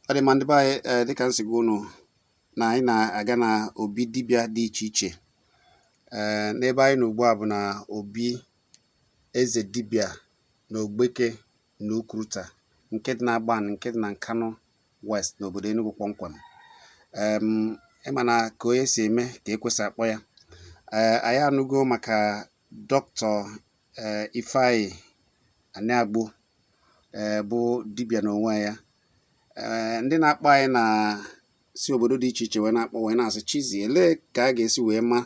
Ọdị ma ndị be anyị dịka m si gwa unu na anyị na-aga na obi dibịa dị iche iche. N'ebe anyị nọ ugbu a bụ na obi eze dibịa na Ogbeke na Ukwuruta nke dị n'Agban, nke dị na Nkanu West n'obodo Enugu kpọmkwem. Ịma na ka onye si eme ka ekwesị akpọ ya. Anyị anụgo maka Dr. Ifeanyi Aniagbo bụ dibịa n'onwe ya. Ndị na-akpọ anyị na si obodo dị iche iche wee na-akpọ wee na-asị Chizi, elee ka a ga-esi wee ma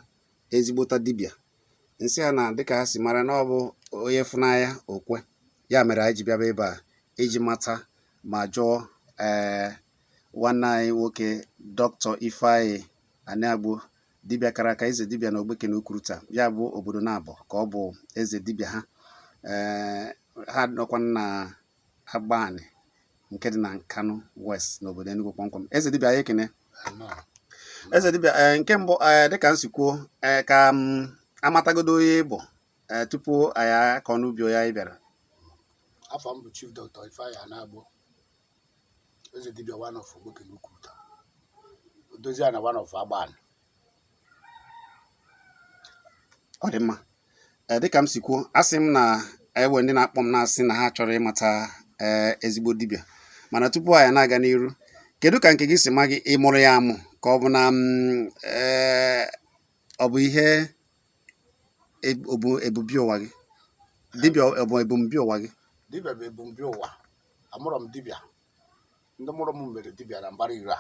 ezigbota dibịa? Nsị ha na dịka ha si mara na ọ bụ onye fụnanya okwe. Ya mere anyị ji bịaba ebe a iji mata ma jụọ nwanne anyị nwoke Dr. Ifeanyi Aniagbo, dibịa kara aka, eze dibịa na Ogbeke na Ukwuruta, ya bụ obodo na-abụ ka ọ bụ eze dibịa ha. Ha nọkwa na Agban nke dị na Nkanu West n'obodo Enugu kpọmkwem. Eze dibịa anyị ekene. Eze dibịa, nke mbụ dịka m si kwuo, ka amatagodo onye bụ tupu anyị akọ n'ubi onye anyị bịara. Afọ m bụ Chief Dr. Ifeanyi Aniagbo, eze dibịa one of Ogbeke na Ukwuruta, odozi ana one of Agban. Ọ dị mma. Dịka m si kwuo, asị m na ewe ndị na-akpọ m na-asị na ha chọrọ ịmata ezigbo dibịa, mana tupu anyị na-aga n'iru, kedu ka nke gị si ma gị ịmụrụ ya amụ ka ọ bụ na ọ bụ ihe ebumbi ụwa gị? Dibịa ọ bụ ebumbi ụwa gị? Dibịa bụ ebumbi ụwa. Amụrụ m dibịa. Ndị mụrụ m mere dibịa na mbara iri a.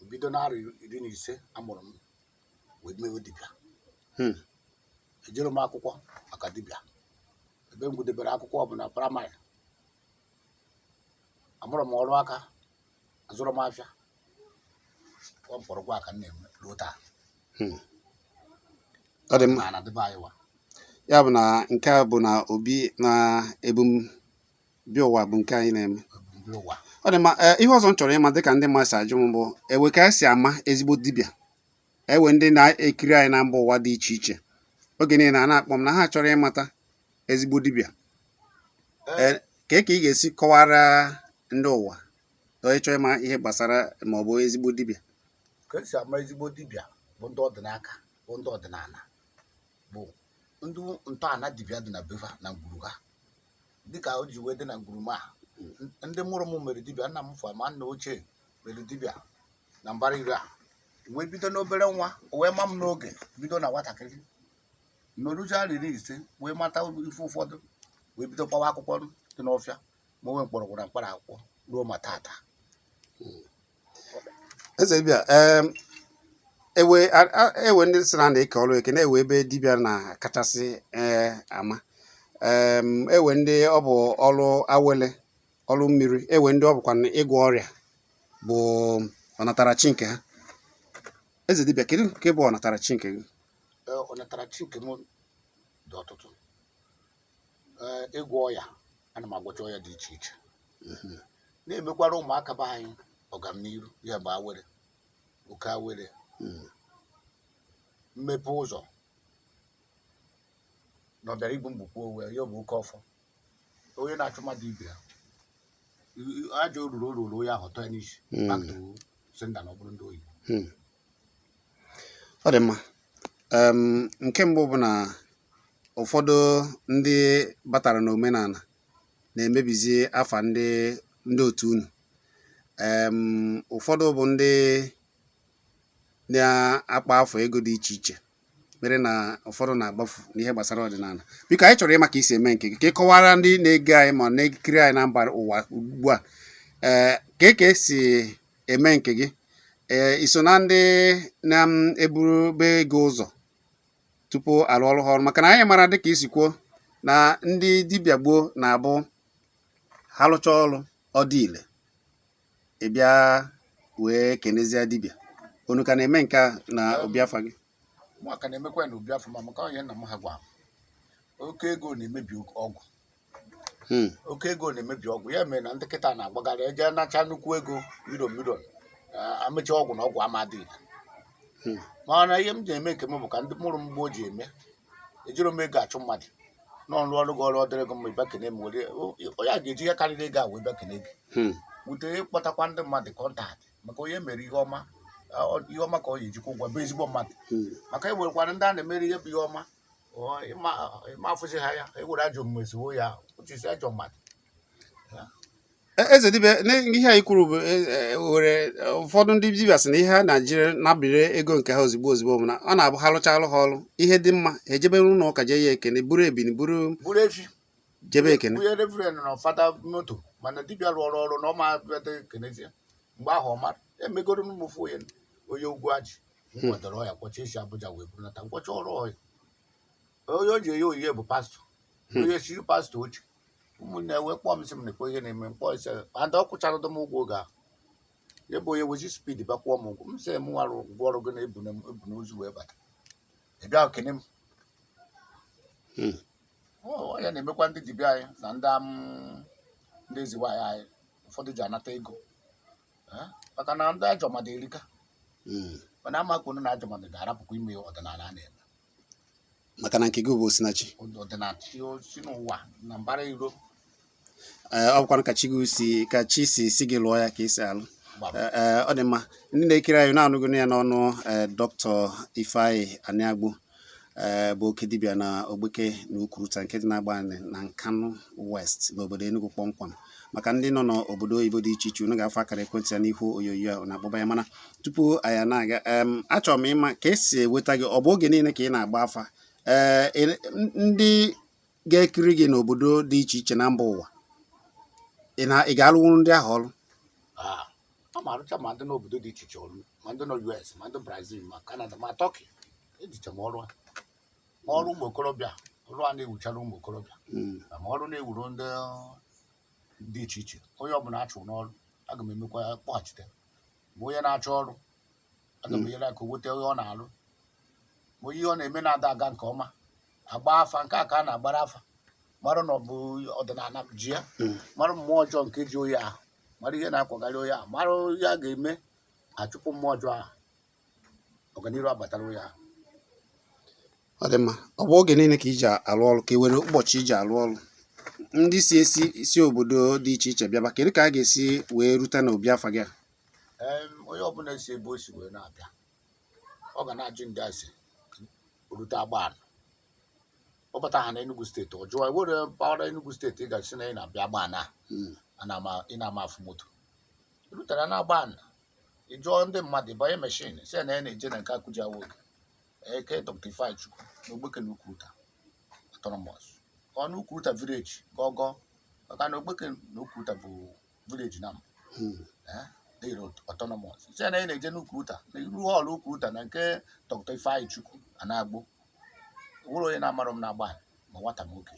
Bido n'arọ 15 amụrụ m wee mewe dibịa. Ejere m akwụkwọ maka dibịa. Ebe m gụdebere akwụkwọ bụ na praịmarị. Amụrụ m ọrụ aka, azụrụ m afịa. Ọ mkpọrọgwụ aka na-eme ruo taa. Ọ dị mma. Ya bụ na nke a bụ na obi na ebumbi ụwa bụ nke anyị na-eme. Ọ dị mma. Ihe ọzọ m chọrọ ịma dịka ndị mmadụ si ajụ m bụ ewe ka esi ama ezigbo dibịa. Ewe ndị na-ekiri anyị na mba ụwa dị iche iche oge niile na-akpọ m na ha chọrọ ịmata ezigbo dibịa. Ka ị ga-esi kọwara ndị ụwa onye chọrọ ịma ihe gbasara ma ọ bụ ezigbo dibịa? Ka esi ama ezigbo dibịa bụ ndị ọdịnaka, bụ ndị ọdịnala, bụ ndị ntọala dibịa dị na beva na ngwuru ha. Dịka o ji wee dị na ngwuru ma ndị mụrụ m mere dibịa, nna m fọ ma nna ochie mere dibịa na mbara iri a. Wee bido n'obere nwa wee ma m n'oge, bido na nwatakịrị n'oruju arọ 15 wee mata ife ụfọdụ, wee bido kpawa akwụkwọ dị n'ọfịa ma onwe mkpọrọgwụ na mkpara akwụkwọ ruo ma tata. Eze dibịa, ewe ndị sị na na-eke ọrụ eke na-ewe ebe dibịa na-akachasị ama. Ewe ndị ọ bụ ọrụ awele, ọrụ mmiri, ewe ndị ọ bụkwa ịgwọ ọrịa bụ ọnatarachi nke ha. Eze dibịa, kedu nke bụ ọnatarachi nke gị? Ọnatarachi nke m dị ọtụtụ. Ịgwọ ọya, ana m agwọcha ọya dị iche iche. Na-emekwara ụmụaka be anyị ọganiru, ya bụ awere, oke awere, mmepe ụzọ na ọbịara igbu mgbukwu owe, ya bụ oke ọfọ. Onye na-achụ mmadụ ibe ya, ajọ oruru onye ahụ tọọ n'isi maka si nda na ọ bụrụ ndị oyibo. Ọ dị mma. Nke mbụ bụ na ụfọdụ ndị batara n'omenala na-emebizi afa ndị otu unu. Ụfọdụ bụ ndị na-akpa afọ ego dị iche iche mere na ụfọdụ na-agbafu n'ihe gbasara ọdịnala. Biko, anyị chọrọ ịma ka isi eme nke gị, ka ị kọwara ndị na-ege anyị ma na-ekiri anyị na mba ụwa ugbu a ka esi eme nke gị. Iso na ndị na-eburube ego ụzọ tupu alụ ọrụ ha ọrụ? Maka na anyị mara dịka isi kwuo na ndị dibịa gboo na-abụ ha lụcha ọrụ ọ dị ile ị bịa wee kenezie dibịa. Unu ka na-eme nke a na obiafa gị? Mụ ka na-emekwa na obiafa ma maka onye nna m ha gwa oke ego na-emebi ọgwụ. Oke ego na-emebi ọgwụ. Ya mere na ndị kịta na-agbagara eje nacha nnukwu ego milion amecha ọgwụ na ọgwụ amadị. Mana ihe m ji eme nke m bụ ka ndị mụrụ m gboo ji eme. Ejiro m ego achụ mmadụ n'ọrụ ọrụ gị, ọrụ ọ dịrị gị mma ịbịa kene m, were ya ga-eji ihe karịrị ego a wee bịa kene gị. wute ịkpọtakwa ndị mmadụ kọntaktị maka onye mere ihe ọma ka ọ ga-ejikwa ụgwọ bụ ezigbo mmadụ maka e nwerekwara ndị a na-emere ihe bụ ihe ọma ịma afụzi ha ya ewere ajọ omume siwo ya ụchisi ajọ mmadụ. eze dibịa ihe anyị kwuru bụ were ụfọdụ ndị dibịa sị na ihe ha na-jiri nabire ego nke ha ozigbo ozigbo bụ na ọ na-abụ ha lụchalụ ha ọrụ ihe dị mma ha ejebe n'ụlọ ụka jee ya ekene buru ebini buru efi jebe ekene onye reverend na fada moto mana dibịa rụọrọ ọrụ na ọma ekenezie mgbe ahụ ọ mara emegoro n'ụmụfụ onye ugwu ajị nwetara ọya kwọcha isi Abuja wee buru nata nkwọcha ọrụ ọya onye o ji enye oyiye bụ pastọ onye chiri pastọ oche ụmụnne wee kpọọ m sị m na-ekwe ihe na-eme mkpọ ise ada ọ kwụchara m ụgwọ oge ahụ ebe onye wezi spid bakwụọ m ụgwọ m sị m nwarụ ụgwọ ọrụ gị na ebu n'ozu wee bata ịbịa okene m ya na-emekwa ndị dibịa anyị na ndị ezigbo anyị ụfọdụ ji anata ego maka na ndị ajọ mmadụ erika mana amakpụrụ na ajọ mmadụ ga-arapụkwa ime ọdịnala a na-eme maka na nke gị bụ osinachi ọdịnala si n'ụwa na mbara iro ọ bụkwa ka chi si gị lụọ ya ka esi alụ ọ dị mma ndị na-ekiri anyị na-anụgo ya n'ọnụ Dr. Ifeanyi Aniagbo bụ oke dibịa na Ogbeke na Ukwuruta nke dị na-agba na Nkanu West n'obodo Enugu kpọmkwem maka ndị nọ n'obodo oyibo dị iche iche unu ga-afọ akara ekwentị ya n'ihu onyonyo a na-akpọba ya mana tupu anyị na-aga achọrọ m ịma ka esi eweta gị ọ bụ oge niile ka ị na-agba afa ndị ga-ekiri gị n'obodo dị iche iche na mba ụwa ị ga-alụwuru ndị ahụ ọrụ ọ ma arụcha ma ndị n'obodo dị iche iche ọrụ ma ndị nọ US ma ndị Brazil ma Canada ma Turkey ejicha m ọrụ ma ọrụ ụmụ okorobịa ọrụ a na-ewuchara ụmụ okorobịa ma ọrụ na-ewuru ndị dị iche iche onye ọbụla achụ n'ọrụ aga m emekwa ya kpọghachite ma onye na-achọ ọrụ aga m enyere aka weta onye ọ na-alụ ma ihe ọ na-eme na-ada aga nke ọma agba afa nke a ka a na-agbara afa mara na ọ bụ ọdịnala ji ya mara mmụọ ọjọọ nke ji onye ahụ mara ihe na-akwagharị onye ahụ mara ihe a ga-eme achụpụ mmụọ ọjọọ ahụ ọganihu abatara onye ahụ. ọ dị mma ọ bụ oge niile ka iji alụ ọrụ ka e were ụbọchị iji alụ ọrụ ndị si obodo dị iche iche bịaba kedu ka a ga-esi wee rute n'obi afa gị onye ọbụla si ebe o si wee na-abịa ọ ga na-ajụ ndị ase rute Agbana ọ bata ha na Enugu steeti ọ jụọ ewere mpaghara Enugu steeti ị ga-esi na ị na-abịa Agbana ị na-ama afụ moto rutere na Agbana ị jụọ ndị mmadụ banye meshin si na ya na-eje na nke Akuja nwoke eke Dr. Ifeanyi Chukwu na Ogbeke na Ukwuruta autonomous ọnụ Ukwuruta village gọgọ maka na Ogbeke na Ukwuruta bụ village na autonomous si na ya na-eje na Ukwuruta na iru họọlụ Ukwuruta na nke Dr. Ifeanyi Chukwu Aniagbo nwere onye na-amarụ m na-agba ma nwata nwoke.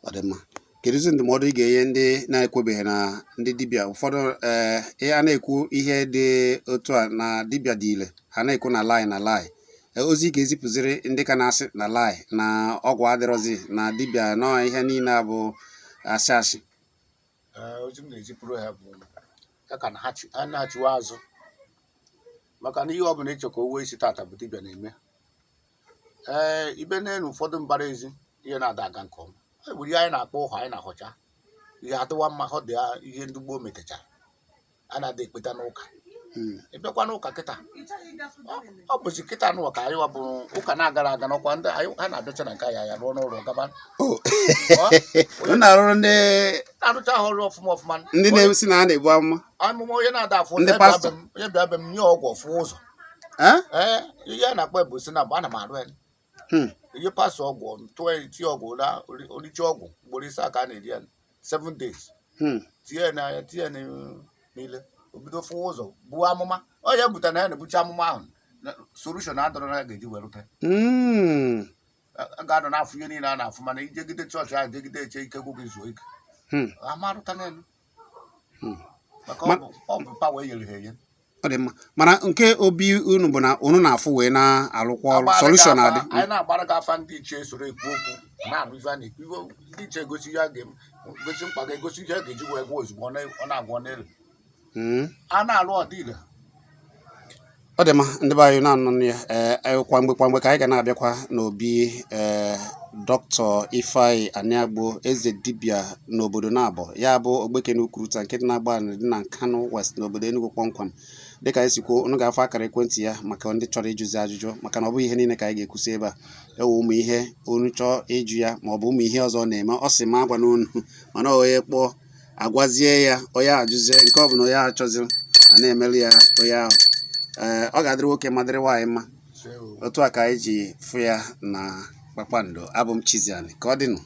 ọ dị mma kedụzi ndụmọdụ ị ga-enye ndị na-ekwebeghị na ndị dibịa ụfọdụ a na-ekwu ihe dị otu a na dibịa dị ile ha na-ekwu na lai ozi ị ga-ezipụziri ndị ka na-asị na lai na ọgwụ adịrọzi na dibịa nọ ihe niile bụ asị ozi m na-ezipụrụ ha bụ ya ka ha na-achịwa azụ maka na ihe ọ bụla ịchọ ka o wee isi tata bụ dibịa na-eme ibe n'elu ụfọdụ mbara ezi ihe na-ada aga nke ọma egburu ihe anyị na-akpọ ụhụ anyị na-ahọcha ihe adịwa mma ọ dị ihe ndị gboo metachara a na-ada ekpeta n'ụka ịbịakwa n'ụka kịta ọ bụzi kịta n'ụwa ka anyị wabụrụ ụka na-agara aga n'ọkwa ndị ha na-abịacha na nke ya rụọ n'ụlọ gaba na-arụcha ha ọrụ ọfụma ndị na-esi na ha na-ebu amụma onye na-ada afụ onye bịa be m nye ọgwụ ọfụ ụzọ ihe a na-akpọ ebusi na bụ ana m arụ ya ihe pasụ ọgwụ tie ọgwụ oricha ọgwụ ugboro ise ka a na-eri ya 7 days tinye n'anya tinye niile obido fụ ụzọ buo amụma onye butere na ya na-ebucha amụma ahụ solushon adọrọ na ya ga-eji were rute ga-adọ n'afọ ihe niile a na-afụ mana ijegide chọọchị ahụ jegide eche ike gwụ zuo ike amarụta n'elu maka ọ bụ pawa e nyere ha enye. ọ dị mma mana nke obi unu bụ na unu na-afụ wee na-alụkwa ọrụ solushọn adị anyị na-agbara gị afa ndị ichie soro ekwu okwu na-anụ ife a na-ekwu ndị ichie egosi ihe a ga-egosi mkpa ga-egosi ihe a ga-eji wee gwa ozugbo ọ na-agwọ n'elu a na-alụ ọdịile. ọ dị mma ndị be anyị na-anụ ya kwa mgbe ka anyị ga na-abịakwa n'obi Dr. Ifeanyi Aniagbo, eze dibịa n'obodo Nabọ, ya bụ Ogbeke n'Ukwuruta nke dị na-agba dị na Nkanu West n'obodo Enugu kpọmkwem. Dịka anyị si kwuo, unu ga-afụ akara ekwentị ya maka ndị chọrọ ịjụzi ajụjụ, maka na ọ bụghị ihe niile ka anyị ga-ekwusi ebe a. Ewe ụmụ ihe unu chọọ ịjụ ya ma ọ bụ ụmụ ihe ọzọ ọ na-eme, ọ sị m agwa n'unu mana onye kpọọ agwazie ya onye ajụzie nke ọ bụla onye achọziri a na-emeli ya onye ahụ. Ọ ga-adịrị nwoke ma dịrị nwaanyị mma. Otu a ka anyị ji fụ ya na Kpakpando. Abụ m Chiziani, ka ọ dịnụ.